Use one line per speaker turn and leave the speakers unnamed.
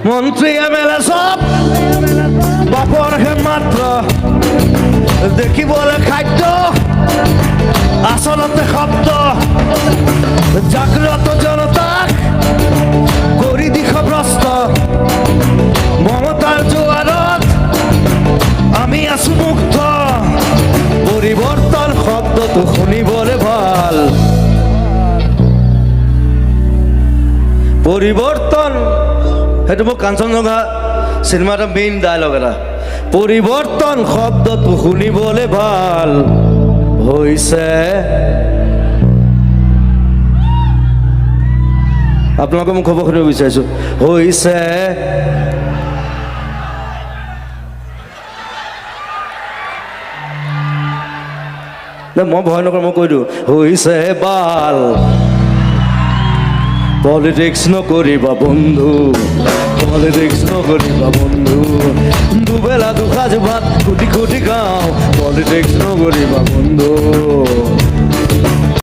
মন্ত্রী এমএলএ সব বাপর হে মাত্র দেখি বলে খাদ্য আসলতে শব্দ জাগ্রত জনতাক করি দিশভ্রষ্ট মমতার জোয়ারত আমি আছো মুগ্ধ পরিবর্তন শব্দটো শুনিবলে ভাল পরিবর্তন সেইটো মোৰ কাঞ্চনজঙ্ঘা চিনেমাৰ মেইন ডায়লগ এটা পৰিৱৰ্তন শব্দটো শুনিবলে ভাল হৈছে আপোনালোকে মোক খবৰ সুধিব বিচাৰিছোঁ হৈছে মই ভয় নকৰোঁ মই কৈ দিওঁ হৈছে বাল পলিটিক্স নকৰিবা বন্ধু পলিটিক্স নকৰিবা বন্ধু দুবেলা দুসাঁজ ভাত কোটি কোটি গাঁও পলিটিক্স নকৰিবা বন্ধু